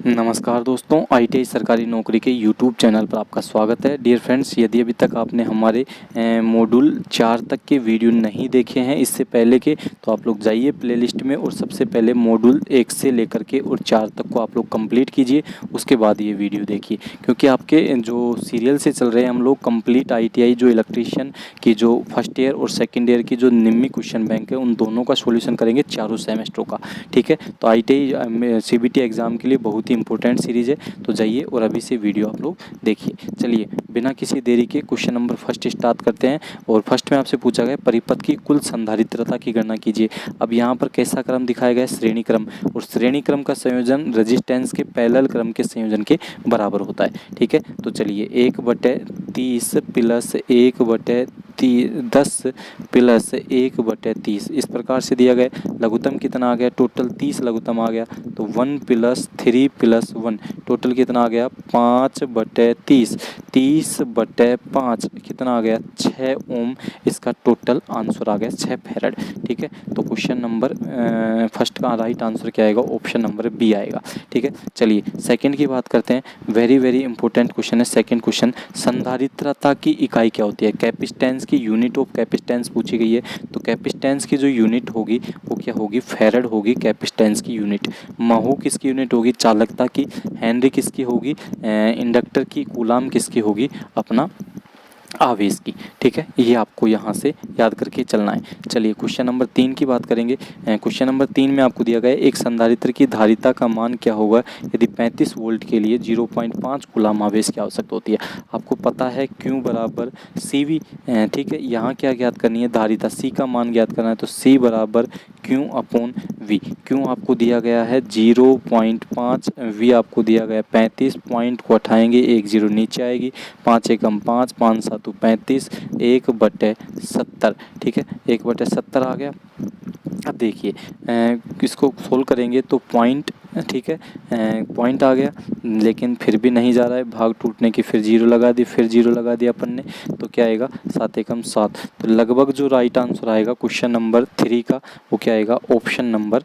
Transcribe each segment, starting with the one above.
नमस्कार दोस्तों, आईटीआई सरकारी नौकरी के यूट्यूब चैनल पर आपका स्वागत है। डियर फ्रेंड्स, यदि अभी तक आपने हमारे मॉड्यूल 4 तक के वीडियो नहीं देखे हैं इससे पहले के, तो आप लोग जाइए प्लेलिस्ट में और सबसे पहले मॉड्यूल 1 से लेकर के और 4 तक को आप लोग कंप्लीट कीजिए। उसके बाद ये वीडियो देखिए, क्योंकि आपके जो सीरियल से चल रहे हैं हम लोग कंप्लीट आईटीआई जो इलेक्ट्रीशियन की जो फर्स्ट ईयर और सेकेंड ईयर की जो निम्मी क्वेश्चन बैंक है उन दोनों का सोल्यूशन करेंगे चारों सेमेस्टरों का। ठीक है, तो आईटीआई सीबीटी एग्ज़ाम के लिए बहुत ही इंपॉर्टेंट सीरीज़ है, तो जाइए और अभी से वीडियो आप लोग देखिए। चलिए बिना किसी देरी के क्वेश्चन नंबर फर्स्ट स्टार्ट करते हैं। और फर्स्ट में आपसे पूछा गया परिपथ की कुल संधारित्रता की गणना कीजिए। अब यहाँ पर कैसा क्रम दिखाया गया है? श्रेणी क्रम, और श्रेणी क्रम का संयोजन रेजिस्टेंस के पैरेलल क्रम के संयोजन के बराबर होता है। ठीक है, तो चलिए 1/30 प्लस 1/10 प्लस 1/30 इस प्रकार से दिया गया। लघुत्तम कितना आ गया? टोटल 30 लघुत्तम आ गया, तो 1 + 3 + 1 टोटल कितना आ गया? 5/30, 30/5 कितना आ गया? 6 ओम इसका टोटल आंसर आ गया, 6 फैरड। ठीक है, तो क्वेश्चन नंबर फर्स्ट का राइट आंसर क्या आएगा? ऑप्शन नंबर बी आएगा। ठीक है, चलिए सेकंड की बात करते हैं। वेरी वेरी इंपॉर्टेंट क्वेश्चन है सेकंड क्वेश्चन। संधारित्रता की इकाई क्या होती है? कैपेसिटेंस की यूनिट ऑफ कैपेसिटेंस पूछी गई है, तो कैपेसिटेंस की जो यूनिट होगी वो क्या होगी? फैरड होगी कैपेसिटेंस की यूनिट। महो किसकी यूनिट होगी? चालकता की। हेनरी किसकी होगी? इंडक्टर की। कूलाम किसकी होगी? अपना आवेश की। ठीक है, ये आपको यहाँ से याद करके चलना है। चलिए क्वेश्चन नंबर 3 की बात करेंगे। क्वेश्चन नंबर 3 में आपको दिया गया है एक संधारित्र की धारिता का मान क्या होगा यदि 35 वोल्ट के लिए 0.5 कूलाम आवेश की आवश्यकता होती है। आपको पता है Q बराबर CV। ठीक है, यहाँ क्या ज्ञात करनी है? धारिता C का मान ज्ञात करना है, तो C बराबर Q/V। Q आपको दिया गया है 0.5, V आपको दिया गया 35, पॉइंट को उठाएंगे 1 0 नीचे आएगी, 5 एकम 5, 5 7 35, 1/70। ठीक है, 1/70 आ गया। अब देखिए इसको सोल्व करेंगे तो पॉइंट, ठीक है, पॉइंट आ गया, लेकिन फिर भी नहीं जा रहा है, भाग टूटने की, फिर 0 लगा दी, फिर 0 लगा दिया अपन ने, तो क्या आएगा? 7 एकम 7। तो लगभग जो राइट आंसर आएगा क्वेश्चन नंबर 3 का वो क्या आएगा? Option number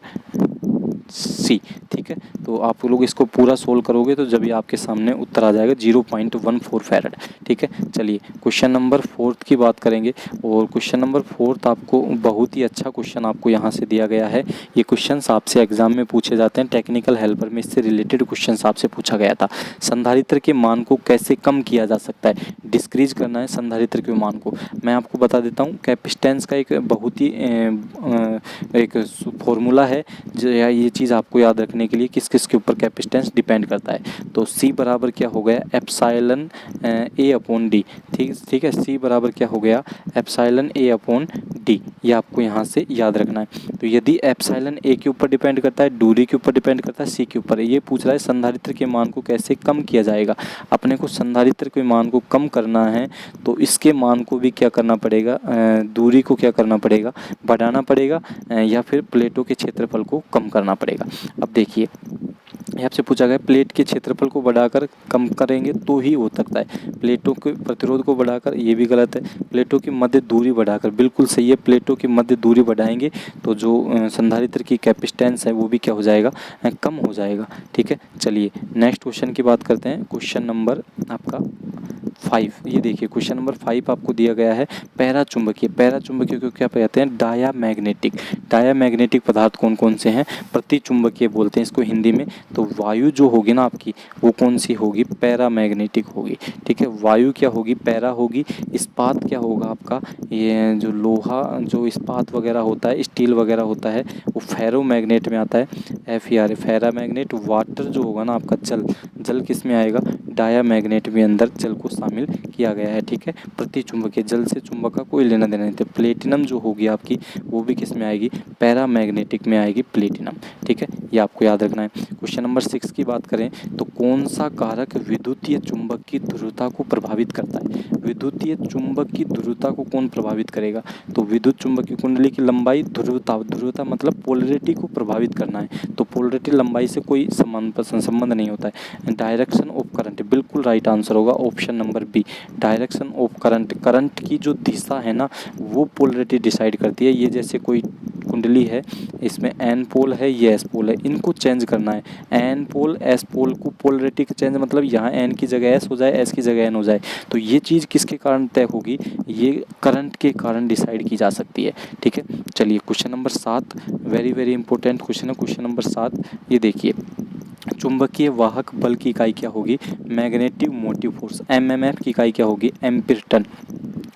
C. ठीक है, तो आप लोग इसको पूरा सोल्व करोगे तो जब ये आपके सामने उत्तर आ जाएगा 0.14 फैरड। ठीक है, चलिए क्वेश्चन नंबर 4 की बात करेंगे। और क्वेश्चन नंबर 4 आपको बहुत ही अच्छा क्वेश्चन आपको यहाँ से दिया गया है। ये क्वेश्चन आपसे एग्जाम में पूछे जाते हैं, टेक्निकल हेल्पर में इससे रिलेटेड क्वेश्चन आपसे पूछा गया था। संधारित्र के मान को कैसे कम किया जा सकता है? डिस्क्रीज करना है संधारित्र के मान को। मैं आपको बता देता हूँ, कैपेसिटेंस का एक बहुत ही एक फॉर्मूला है, ये चीज़ आपको याद रखने के लिए किस किस के ऊपर कैपेसिटेंस डिपेंड करता है। तो C बराबर क्या हो गया? Epsilon A/D। ठीक है, C बराबर क्या हो गया? Epsilon A/D। ये आपको यहाँ से याद रखना है। तो यदि एप्सिलॉन A के ऊपर डिपेंड करता है, दूरी के ऊपर डिपेंड करता है, C के ऊपर है, ये पूछ रहा है संधारित्र के मान को कैसे कम किया जाएगा। अपने को संधारित्र के मान को कम करना है तो इसके मान को भी क्या करना पड़ेगा? दूरी को क्या करना पड़ेगा? बढ़ाना पड़ेगा, या फिर प्लेटों के क्षेत्रफल को कम करना पड़ेगा। अब देखिए आपसे पूछा गया प्लेट के क्षेत्रफल को बढ़ाकर कम करेंगे तो ही हो सकता है, प्लेटों के प्रतिरोध को बढ़ाकर, ये भी गलत है। प्लेटों की मध्य दूरी बढ़ाकर, बिल्कुल सही है, प्लेटों की मध्य दूरी बढ़ाएंगे तो जो संधारित्र की कैपेसिटेंस है वो भी क्या हो जाएगा? कम हो जाएगा। ठीक है, चलिए नेक्स्ट क्वेश्चन की बात करते हैं। क्वेश्चन नंबर आपका 5। ये देखिए क्वेश्चन नंबर 5 आपको दिया गया है पैराचुंबकीय। पैराचुंबकीय को क्या कहते हैं? डायामैग्नेटिक। डायामैग्नेटिक पदार्थ कौन कौन से हैं? प्रतिचुंबकीय बोलते हैं इसको हिंदी में। तो वायु जो होगी ना आपकी, वो कौन सी होगी? पैरामैग्नेटिक होगी। ठीक है, वायु क्या होगी? पैरा होगी। इस्पात क्या होगा आपका? ये जो लोहा, जो इस्पात वगैरह होता है, स्टील वगैरह होता है, वो फेरोमैग्नेट में आता है, FER फेरामैग्नेट। वाटर जो होगा ना आपका, जल, जल किस में आएगा? डायामैग्नेट में अंदर जल को शामिल किया गया है। ठीक है, प्रतिचुंबकीय, जल से चुंबक का कोई लेना देना नहीं है। प्लेटिनम जो होगी आपकी, वो भी किस में आएगी? पैरामैग्नेटिक में आएगी प्लेटिनम। ठीक है, ये आपको याद रखना है। क्वेश्चन नंबर 6 की बात करें तो कौन सा कारक विद्युतीय चुंबक की ध्रुवता को प्रभावित करता है? विद्युतीय चुंबक की ध्रुवता को कौन प्रभावित करेगा? तो विद्युत चुंबकीय कुंडली की लंबाई, ध्रुवता, ध्रुवता मतलब पोलरिटी को प्रभावित करना है, तो पोलरिटी लंबाई से कोई संबंध नहीं होता है। डायरेक्शन ऑफ करंट, बिल्कुल राइट आंसर होगा option number B, direction of current. Current की जो दिशा है ना, वो पोलरिटी डिसाइड करती है। ये जैसे कोई कुंडली है इसमें एन पोल है, ये एस पोल है, इनको चेंज करना है। एन पोल एस पोल को पोलरिटी का चेंज मतलब यहाँ एन की जगह एस हो जाए, एस की जगह एन हो जाए। तो ये चीज़ किसके कारण तय होगी, ये करंट के कारण डिसाइड की जा सकती है। ठीक है, चलिए question number 7 very very important question है। क्वेश्चन नंबर 7 ये देखिए, चुंबकीय वाहक बल की इकाई क्या होगी, मैग्नेटिक मोटिव फोर्स। एमएमएफ की इकाई क्या होगी, ampere turn.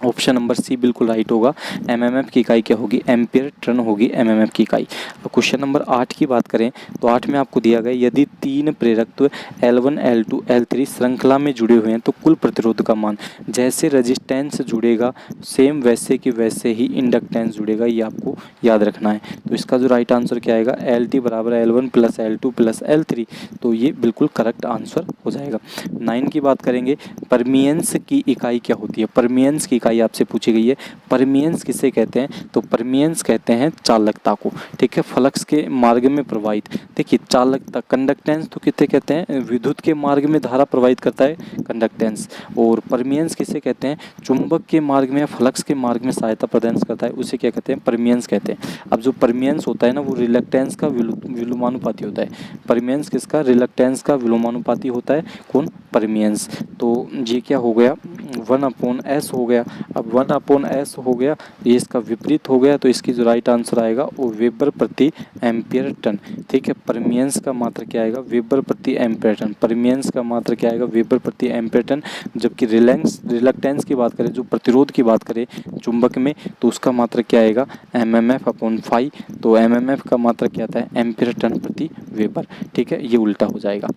Option number C बिल्कुल राइट होगा। एमएमएफ की इकाई क्या होगी, एम्पीयर टन होगी एमएमएफ की इकाई। अब क्वेश्चन नंबर 8 की बात करें तो 8 में आपको दिया गया यदि 3 प्रेरकत्व L1 L2 L3 श्रृंखला में जुड़े हुए हैं तो कुल प्रतिरोध का मान। जैसे रेजिस्टेंस जुड़ेगा सेम वैसे कि वैसे ही इंडक्टेंस जुड़ेगा, ये आपको याद रखना है। तो इसका जो राइट आंसर क्या आएगा, LT बराबर L1 plus L2 plus L3। तो ये बिल्कुल करेक्ट आंसर हो जाएगा। 9 की बात करेंगे, परमियंस की इकाई क्या होती है। परमियंस की इकाई आपसे पूछी गई है। परमियंस किसे कहते हैं, तो परमियंस कहते हैं चालकता को। ठीक है, फ्लक्स के मार्ग में प्रवाहित, देखिए चालकता, कंडक्टेंस तो किसे कहते हैं, विद्युत के मार्ग में धारा प्रवाहित करता है कंडक्टेंस। और परमियंस किसे कहते हैं, चुंबक के मार्ग में, फ्लक्स के मार्ग में सहायता प्रदान करता है, उसे क्या कहते हैं, परमियंस कहते हैं। अब जो परमियंस होता है ना, वो रिलक्टेंस का विलोमानुपाती होता है। परमियंस किसका, रिलक्टेंस का विलोमानुपाती होता है, कौन, परमियंस। तो ये क्या हो गया, 1/s हो गया। अब 1/s हो गया, ये इसका विपरीत हो गया, तो इसकी जो राइट आंसर आएगा वो वेबर प्रति एम्पियर टन। ठीक है, परमियंस का मात्रा क्या आएगा, वेबर प्रति एम्पियर टन। परमियंस का मात्रा क्या आएगा, वेबर प्रति एम्पियर टन। जबकि रिलक्टेंस की बात करें, जो प्रतिरोध की बात करें चुंबक में, तो उसका मात्रा क्या आएगा, mmf/φ। तो mmf का मात्रा क्या आता है, एम्पियर टन प्रति वेबर। ठीक है, ये उल्टा हो जाएगा।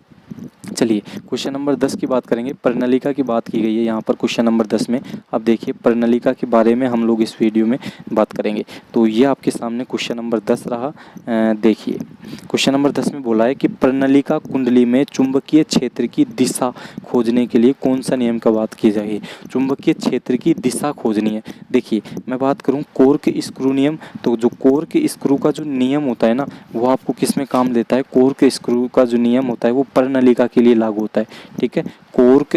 चलिए क्वेश्चन नंबर 10 की बात करेंगे। प्रणालिका की बात की गई है यहाँ पर क्वेश्चन नंबर 10 में। अब देखिए प्रणालिका के बारे में हम लोग इस वीडियो में बात करेंगे। तो ये आपके सामने क्वेश्चन नंबर 10 रहा। देखिए क्वेश्चन नंबर 10 में बोला है कि प्रणालिका कुंडली में चुंबकीय क्षेत्र की दिशा खोजने के लिए कौन सा नियम का बात की जाएगी। चुंबकीय क्षेत्र की दिशा खोजनी है। देखिए मैं बात करूँ कोर्क स्क्रू नियम, तो जो कोर्क स्क्रू का जो नियम होता है ना, वो आपको किस में काम देता है, कोर्क स्क्रू का जो नियम होता है वो प्रणालिका के लिए लागू होता है। ठीक है, कोर्क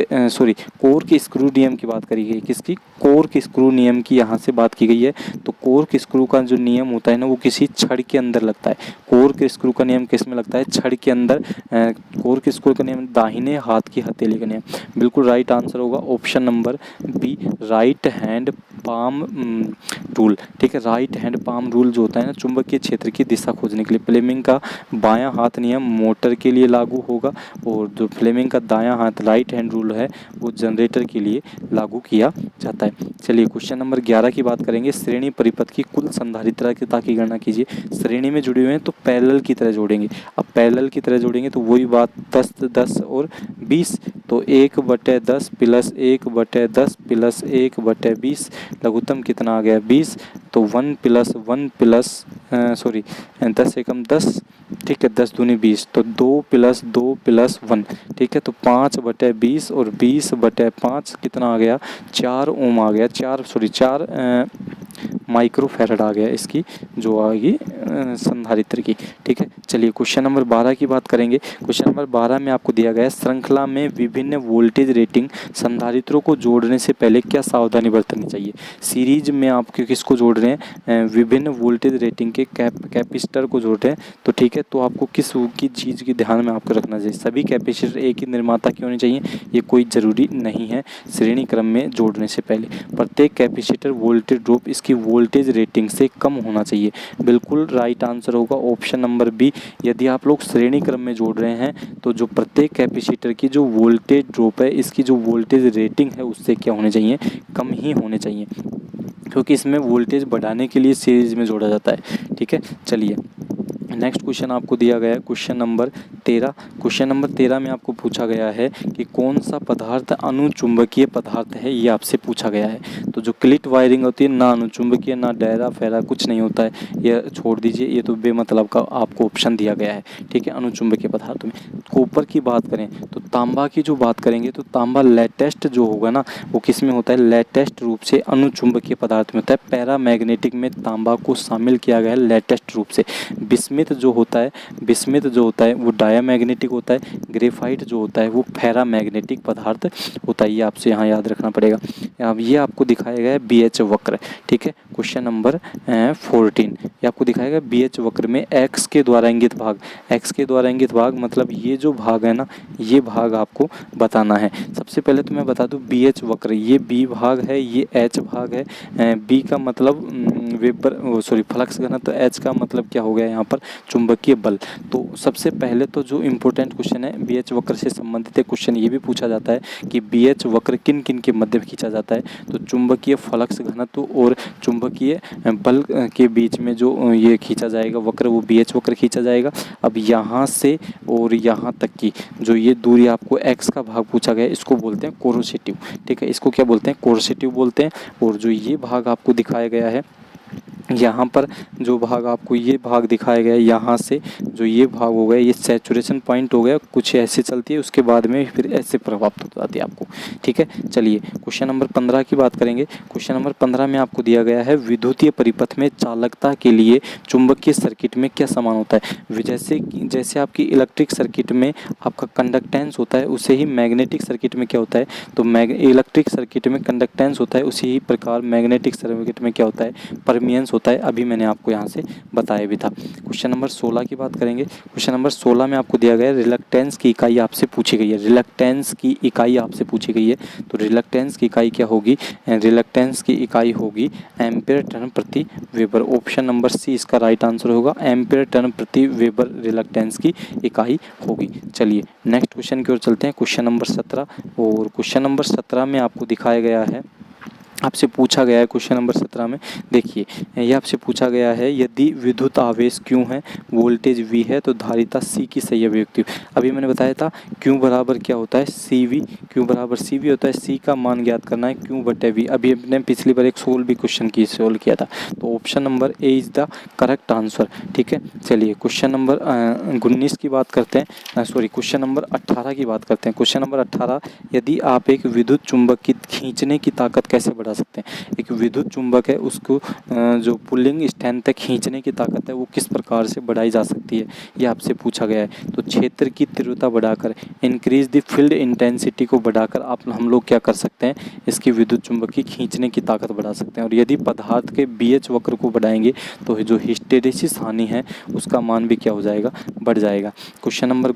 स्क्रू नियम की बात करी गई, किसकी, कोर्क स्क्रू नियम की यहाँ से बात की गई है। तो कोर्क स्क्रू का जो नियम होता है ना, वो किसी छड़ के अंदर लगता है। कोर्क स्क्रू का नियम किस में लगता है, छड़ के अंदर। कोर्क स्क्रू का नियम दाहिने हाथ की हथेली का नियम। बिल्कुल राइट आंसर होगा option number B, right hand palm rule. ठीक है, राइट हैंड पाम रूल जो होता है ना, चुंबकीय क्षेत्र की दिशा खोजने के लिए। फ्लेमिंग का बायां हाथ नियम मोटर के लिए लागू होगा, और जो फ्लेमिंग का दायां हाथ राइट हैंड रूल है वो जनरेटर के लिए लागू किया जाता है। चलिए क्वेश्चन नंबर 11 की बात करेंगे। श्रेणी परिपथ की कुल संधारित्रता की गणना कीजिए। श्रेणी में जुड़े हुए हैं तो पैरेलल की तरह जोड़ेंगे। अब पैरेलल की तरह जोड़ेंगे तो वही बात 10 और 20, तो 1/10 प्लस 1/10 प्लस 1/20, लघुत्तम कितना आ गया, 20। तो 1 + 1 प्लस 10 एकम 10। ठीक है, 10 दूनी 20, तो 2 + 2 + 1। ठीक है, तो 5/20 और 20/5 कितना आ गया, 4 ओम आ गया, 4 माइक्रोफैरड आ गया इसकी जो आएगी संधारित्र की। ठीक है, चलिए क्वेश्चन नंबर 12 की बात करेंगे। क्वेश्चन नंबर 12 में आपको दिया गया है श्रृंखला में विभिन्न वोल्टेज रेटिंग संधारित्रों को जोड़ने से पहले क्या सावधानी बरतनी चाहिए। सीरीज में आप किसको जोड़ रहे हैं, विभिन्न वोल्टेज रेटिंग के कैपेसिटर को जोड़ रहे हैं। तो ठीक है, तो आपको किस की चीज़ की ध्यान में आपको रखना चाहिए। सभी कैपेसिटर एक ही निर्माता की होनी चाहिए, ये कोई ज़रूरी नहीं है श्रेणी क्रम में जोड़ने से पहले। प्रत्येक कैपेसिटर वोल्टेज ड्रॉप इसकी वोल्टेज रेटिंग से कम होना चाहिए। बिल्कुल राइट आंसर होगा ऑप्शन नंबर बी। यदि आप लोग श्रेणी क्रम में जोड़ रहे हैं तो जो प्रत्येक कैपेसिटर की जो वोल्टेज ड्रॉप है, इसकी जो वोल्टेज रेटिंग है उससे क्या होने चाहिए, कम ही होने चाहिए, क्योंकि इसमें वोल्टेज बढ़ाने के लिए सीरीज में जोड़ा जाता है। ठीक है, चलिए नेक्स्ट क्वेश्चन आपको दिया गया है क्वेश्चन नंबर 13। क्वेश्चन नंबर 13 में आपको पूछा गया है कि कौन सा पदार्थ अनुचुंबकीय पदार्थ है, ये आपसे पूछा गया है। तो जो क्लिट वायरिंग होती है, ना अनुचुंबकीय ना डैरा फैरा कुछ नहीं होता है, ये छोड़ दीजिए, ये तो बेमतलब का आपको ऑप्शन दिया गया है। ठीक है, अनुचुंबकीय पदार्थों में कॉपर की बात करें तो तांबा की जो बात करेंगे तो तांबा लेटेस्ट जो होगा ना, वो किस में होता है, लेटेस्ट रूप से अनुचुंबकीय पदार्थ में होता है। पैरामैग्नेटिक में तांबा को शामिल किया गया है लेटेस्ट रूप से। बिस्मिथ बिस्मिथ जो होता है वो डायामैग्नेटिक होता है, ग्रेफाइट जो होता है वो फेरामैग्नेटिक पदार्थ होता है। ये आपसे यहाँ याद रखना पड़ेगा। अब ये आपको दिखाया गया है BH वक्र, ठीक है। क्वेश्चन नंबर 14 ये आपको दिखाएगा BH वक्र में x के द्वारा इंगित भाग मतलब ये जो भाग है ना, ये भाग आपको बताना है। सबसे पहले तो मैं बता दूं BH वक्र, ये B भाग है, ये H भाग है। B का मतलब फ्लक्स घनत्व, तो H का मतलब क्या हो गया यहाँ पर, चुंबकीय बल। तो सबसे पहले तो जो इम्पोर्टेंट क्वेश्चन है BH वक्र से संबंधित एक क्वेश्चन ये भी पूछा जाता है कि BH वक्र किन किन के मध्य में खींचा जाता है। तो चुंबकीय फ्लक्स घनत्व और चुंबकीय बल के बीच में जो ये खींचा जाएगा वक्र, वो BH वक्र खींचा जाएगा। अब यहाँ से और यहाँ तक की जो ये दूरी आपको x का भाग पूछा गया है, इसको बोलते हैं कोरोसिटिव, ठीक है। इसको क्या बोलते हैं, कोरोसिटिव बोलते हैं। और जो ये भाग आपको दिखाया गया है, यहाँ पर जो भाग आपको ये भाग दिखाया गया है, यहाँ से जो ये भाग हो गया, ये सैचुरेशन पॉइंट हो गया, कुछ ऐसे चलती है, उसके बाद में फिर ऐसे प्रभावित हो जाती है आपको, ठीक है। चलिए क्वेश्चन नंबर 15 की बात करेंगे। क्वेश्चन नंबर 15 में आपको दिया गया है विद्युतीय परिपथ में चालकता के लिए चुंबकीय सर्किट में क्या समान होता है। जैसे आपकी इलेक्ट्रिक सर्किट में आपका कंडक्टेंस होता है, उसे ही मैग्नेटिक सर्किट में क्या होता है, तो इलेक्ट्रिक सर्किट में कंडक्टेंस होता है, उसी ही प्रकार मैग्नेटिक सर्किट में क्या होता है, परमियंस होता है। अभी मैंने आपको यहाँ से बताया भी था। क्वेश्चन नंबर 16 की बात करेंगे। क्वेश्चन नंबर 16 में आपको दिया गया है रिलक्टेंस की इकाई आपसे पूछी गई है। रिलक्टेंस की इकाई आपसे पूछी गई है, तो रिलक्टेंस की इकाई क्या होगी, रिलक्टेंस की इकाई होगी एम्पियर टर्न प्रति वेबर। ऑप्शन नंबर सी इसका राइट आंसर होगा, एम्पियर टर्न प्रति वेबर रिलक्टेंस की इकाई होगी। चलिए नेक्स्ट क्वेश्चन की ओर चलते हैं। क्वेश्चन नंबर 17, और क्वेश्चन नंबर 17 में आपको दिखाया गया है, आपसे पूछा गया है क्वेश्चन नंबर 17 में, देखिए ये आपसे पूछा गया है यदि विद्युत आवेश Q है, वोल्टेज V है, तो धारिता C की सही अभिव्यक्ति। अभी मैंने बताया था Q बराबर क्या होता है, CV, Q बराबर CV होता है। C का मान ज्ञात करना है Q/V। अभी हमने पिछली बार एक सोल्व भी क्वेश्चन की सोल्व किया था, तो option number A is the correct answer, ठीक है। चलिए क्वेश्चन नंबर 19 की बात करते हैं, क्वेश्चन नंबर 18 की बात करते हैं। क्वेश्चन नंबर 18, यदि आप एक विद्युत चुंबक की खींचने की ताकत कैसे बढ़ा सकते हैं। एक विद्युत चुंबक है, उसको जो पुलिंग स्ट्रेंथ तक खींचने की ताकत है वो किस प्रकार से बढ़ाई जा सकती है, ये आपसे पूछा गया है। तो क्षेत्र की तीव्रता बढ़ाकर, इंक्रीज द फील्ड इंटेंसिटी को बढ़ाकर हम लोग क्या कर सकते हैं, इसकी विद्युत चुंबक की खींचने की ताकत बढ़ा सकते हैं। और यदि पदार्थ के BH वक्र को बढ़ाएंगे तो जो हिस्टैरिसीस हानि है उसका मान भी क्या हो जाएगा, बढ़ जाएगा। क्वेश्चन नंबर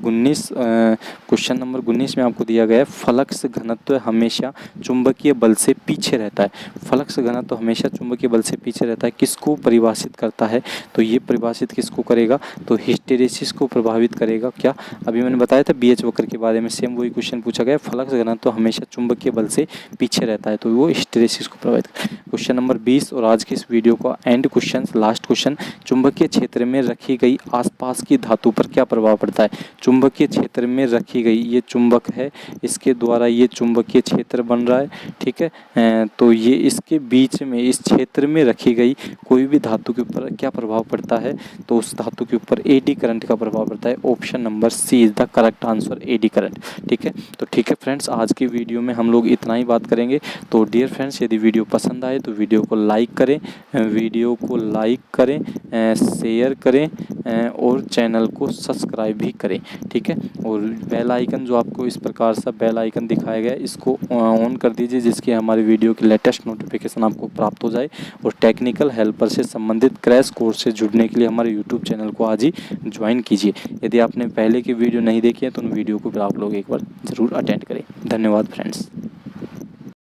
19 में आपको दिया गया है फ्लक्स घनत्व हमेशा चुंबकीय बल से पीछे रहता है। फ्लक्स घनत्व हमेशा चुंबकीय बल से पीछे रहता है, किसको परिभाषित करता है, तो ये परिभाषित किसको करेगा, तो हिस्टैरिसीस को प्रभावित करेगा। क्या, अभी मैंने बताया था BH वक्र के बारे में, सेम वही क्वेश्चन पूछा गया, फ्लक्स घनत्व हमेशा चुंबकीय बल से पीछे रहता है, तो वो हिस्टैरिसीस को प्रभावित करेगा। क्वेश्चन नंबर 20 और आज के इस वीडियो का एंड क्वेश्चन, लास्ट क्वेश्चन, चुंबकीय क्षेत्र में रखी गई आसपास की धातु पर क्या प्रभाव पड़ता है। चुंबकीय क्षेत्र में रखी गई, ये चुंबक है, इसके द्वारा ये चुंबकीय क्षेत्र बन रहा है, ठीक है। तो ये इसके बीच में, इस क्षेत्र में रखी गई कोई भी धातु के ऊपर क्या प्रभाव पड़ता है, तो उस धातु के ऊपर एडी करंट का प्रभाव पड़ता है। Option number C is the correct answer, eddy current, ठीक है। तो ठीक है फ्रेंड्स, आज की वीडियो में हम लोग इतना ही बात करेंगे। तो डियर फ्रेंड्स, यदि वीडियो पसंद आए तो वीडियो को लाइक करें, शेयर करें और चैनल को सब्सक्राइब भी करें, ठीक है। और बेल आइकन, जो आपको इस प्रकार सा बेल आइकन दिखाया गया है, इसको ऑन कर दीजिए, जिसकी हमारी वीडियो की लेटेस्ट नोटिफिकेशन आपको प्राप्त हो जाए। और टेक्निकल हेल्पर से संबंधित क्रैश कोर्स से जुड़ने के लिए हमारे यूट्यूब चैनल को आज ही ज्वाइन कीजिए। यदि आपने पहले की वीडियो नहीं देखी है तो उन वीडियो को फिर आप लोग एक बार ज़रूर अटेंड करें। धन्यवाद फ्रेंड्स।